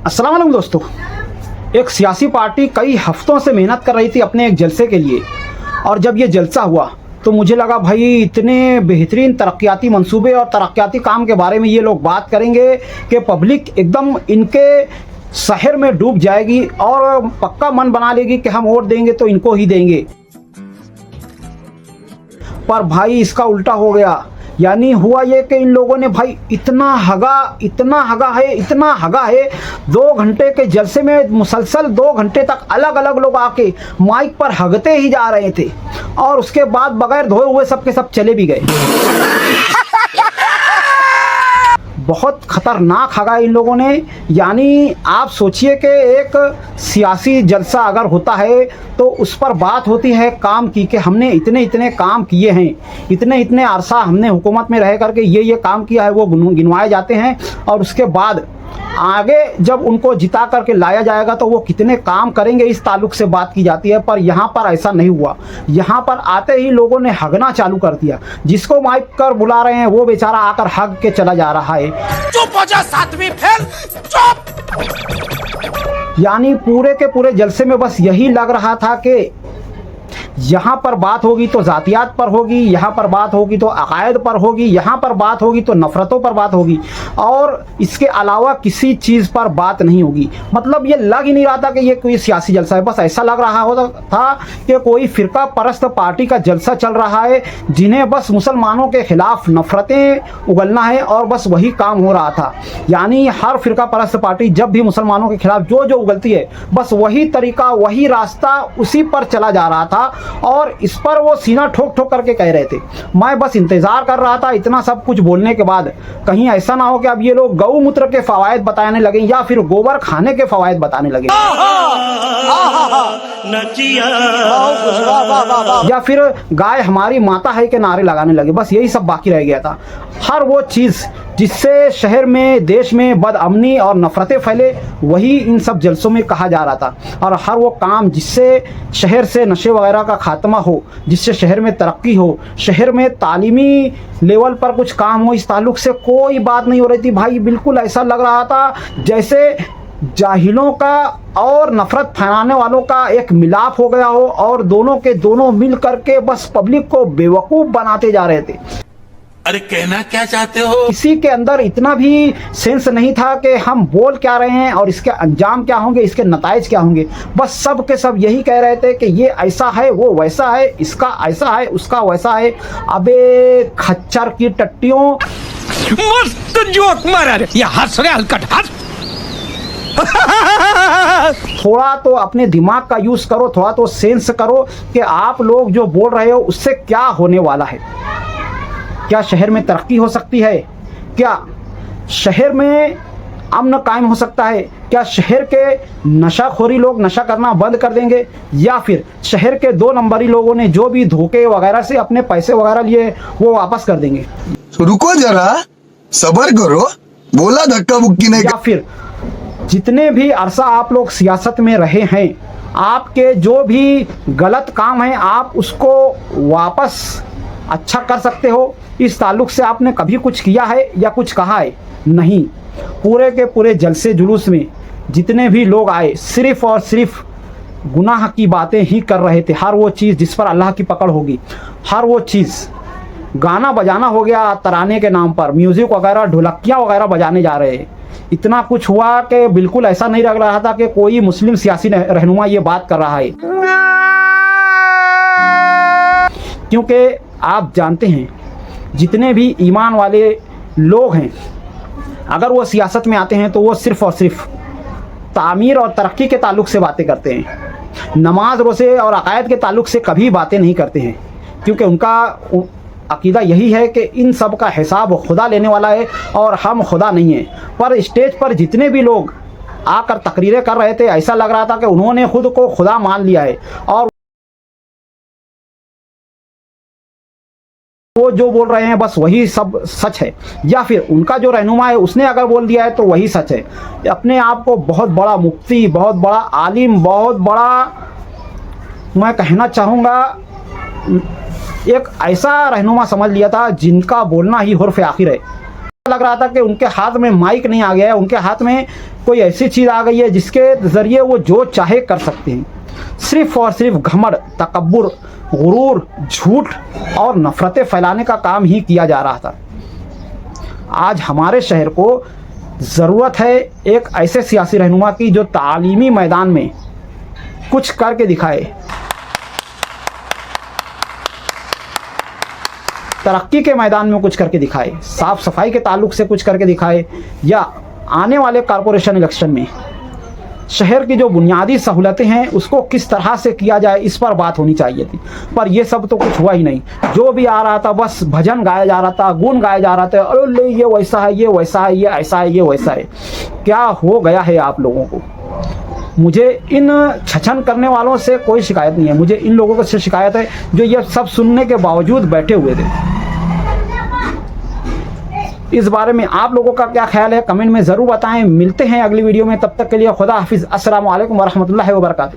अस्सलाम वालेकुम दोस्तों। एक सियासी पार्टी कई हफ्तों से मेहनत कर रही थी अपने एक जलसे के लिए, और जब ये जलसा हुआ तो मुझे लगा भाई इतने बेहतरीन तरक्याती मंसूबे और तरक्याती काम के बारे में ये लोग बात करेंगे कि पब्लिक एकदम इनके शहर में डूब जाएगी और पक्का मन बना लेगी कि हम वोट देंगे तो इनको ही देंगे। पर भाई इसका उल्टा हो गया। यानी हुआ ये कि इन लोगों ने भाई इतना हगा है 2 घंटे के जलसे में मुसलसल 2 घंटे तक अलग अलग लोग आके माइक पर हगते ही जा रहे थे, और उसके बाद बगैर धोए हुए सब के सब चले भी गए। बहुत खतरनाक हगा इन लोगों ने। यानी आप सोचिए कि एक सियासी जलसा अगर होता है तो उस पर बात होती है काम की कि हमने इतने काम किए हैं, इतने अरसा हमने हुकूमत में रह करके ये काम किया है, वो गिनवाए जाते हैं। और उसके बाद आगे जब उनको जिता करके लाया जाएगा तो वो कितने काम करेंगे इस ताल्लुक से बात की जाती है। पर यहाँ पर ऐसा नहीं हुआ। यहाँ पर आते ही लोगों ने हगना चालू कर दिया। जिसको माइक कर बुला रहे हैं वो बेचारा आकर हग के चला जा रहा है। चुप हो जा सातवीं फेल, चुप। यानी पूरे के पूरे जलसे में बस यही लग रहा था कि यहाँ पर बात होगी तो जातियात पर होगी, यहाँ पर बात होगी तो अकायद पर होगी, यहाँ पर बात होगी तो नफ़रतों पर बात होगी, और इसके अलावा किसी चीज़ पर बात नहीं होगी। मतलब ये लग ही नहीं रहा था कि ये कोई सियासी जलसा है। बस ऐसा लग रहा होता था कि कोई फ़िरका परस्त पार्टी का जलसा चल रहा है, जिन्हें बस मुसलमानों के ख़िलाफ़ नफ़रतें उगलना है, और बस वही काम हो रहा था। यानी हर फ़िरका परस्त पार्टी जब भी मुसलमानों के ख़िलाफ़ जो उगलती है, बस वही तरीका, वही रास्ता, उसी पर चला जा रहा था। और इस पर वो सीना ठोक ठोक करके कह रहे थे। मैं बस इंतजार कर रहा था इतना सब कुछ बोलने के बाद कहीं ऐसा ना हो कि अब ये लोग गौमूत्र के फवायद बताने लगे या फिर गोबर खाने के फवायद बताने लगे, या फिर गाय हमारी माता है के नारे लगाने लगे। बस यही सब बाकी रह गया था। हर वो चीज़ जिससे शहर में, देश में बदअमनी और नफ़रतें फैले, वही इन सब जलसों में कहा जा रहा था। और हर वो काम जिससे शहर से नशे वगैरह का खात्मा हो, जिससे शहर में तरक्की हो, शहर में तालीमी लेवल पर कुछ काम हो, इस ताल्लुक़ से कोई बात नहीं हो रही थी। भाई बिल्कुल ऐसा लग रहा था जैसे जाहिलों का और नफ़रत फैलाने वालों का एक मिलाप हो गया हो, और दोनों के दोनों मिल करके बस पब्लिक को बेवकूफ़ बनाते जा रहे थे। अरे कहना क्या चाहते हो? किसी के अंदर इतना भी सेंस नहीं था कि हम बोल क्या रहे हैं और इसके अंजाम क्या होंगे, इसके नताइज क्या होंगे। बस सब के सब यही कह रहे थे कि ये ऐसा है, वो वैसा है, इसका ऐसा है, उसका वैसा है। अबे खच्चर की टट्टियों, मस्त जोक मारा रे। ये हंस रहे हलकट हंस। थोड़ा तो अपने दिमाग का यूज करो, थोड़ा तो सेंस करो कि आप लोग जो बोल रहे हो उससे क्या होने वाला है। क्या शहर में तरक्की हो सकती है? क्या शहर में अमन कायम हो सकता है? क्या शहर के नशाखोरी लोग नशा करना बंद कर देंगे? या फिर शहर के 2 नंबरी लोगों ने जो भी धोखे वगैरह से अपने पैसे वगैरह लिए वो वापस कर देंगे? रुको जरा, सब्र करो, बोला धक्का मुक्की नहीं। या फिर जितने भी अरसा आप लोग सियासत में रहे हैं, आपके जो भी गलत काम हैं आप उसको वापस अच्छा कर सकते हो? इस ताल्लुक़ से आपने कभी कुछ किया है या कुछ कहा है? नहीं। पूरे के पूरे जलसे जुलूस में जितने भी लोग आए सिर्फ़ और सिर्फ गुनाह की बातें ही कर रहे थे। हर वो चीज़ जिस पर अल्लाह की पकड़ होगी, हर वो चीज़, गाना बजाना हो गया तराने के नाम पर, म्यूज़िक वगैरह, ढोलकियाँ वगैरह बजाने जा रहे हैं। इतना कुछ हुआ कि बिल्कुल ऐसा नहीं लग रहा था कि कोई मुस्लिम सियासी रहनुमा ये बात कर रहा है। क्योंकि आप जानते हैं जितने भी ईमान वाले लोग हैं, अगर वो सियासत में आते हैं तो वो सिर्फ़ और सिर्फ तामीर और तरक्की के ताल्लुक़ से बातें करते हैं। नमाज रोज़े और अकायद के ताल्लुक़ से कभी बातें नहीं करते हैं, क्योंकि उनका अकीदा यही है कि इन सब का हिसाब खुदा लेने वाला है और हम खुदा नहीं हैं। पर स्टेज पर जितने भी लोग आकर तकरीरें कर रहे थे, ऐसा लग रहा था कि उन्होंने खुद को खुदा मान लिया है, और वो जो बोल रहे हैं बस वही सब सच है। या फिर उनका जो रहनुमा है उसने अगर बोल दिया है तो वही सच है। अपने आप को बहुत बड़ा मुफ्ती, बहुत बड़ा आलिम, बहुत बड़ा, मैं कहना चाहूँगा एक ऐसा रहनुमा समझ लिया था जिनका बोलना ही हुर्फ़ आखिर है। लग रहा था कि उनके हाथ में माइक नहीं आ गया है, उनके हाथ में कोई ऐसी चीज़ आ गई है जिसके ज़रिए वो जो चाहे कर सकते हैं। सिर्फ और सिर्फ घमंड, तकब्बुर, गुरूर, झूठ और नफ़रतें फैलाने का काम ही किया जा रहा था। आज हमारे शहर को ज़रूरत है एक ऐसे सियासी रहनुमा की जो तालीमी मैदान में कुछ करके दिखाए, तरक्की के मैदान में कुछ करके दिखाए, साफ सफाई के ताल्लुक से कुछ करके दिखाए, या आने वाले कॉरपोरेशन इलेक्शन में शहर की जो बुनियादी सहूलतें हैं उसको किस तरह से किया जाए, इस पर बात होनी चाहिए थी। पर ये सब तो कुछ हुआ ही नहीं। जो भी आ रहा था बस भजन गाया जा रहा था, गुण गाया जा रहा था, अरे ये वैसा है, ये वैसा है, ये ऐसा है, ये वैसा है। क्या हो गया है आप लोगों को? मुझे इन छछन करने वालों से कोई शिकायत नहीं है, मुझे इन लोगों से शिकायत है जो ये सब सुनने के बावजूद बैठे हुए थे। इस बारे में आप लोगों का क्या ख्याल है कमेंट में ज़रूर बताएं। मिलते हैं अगली वीडियो में, तब तक के लिए खुदा हाफिज़। अस्सलामु अलैकुम वरहमतुल्लाहि वबरकातुहू।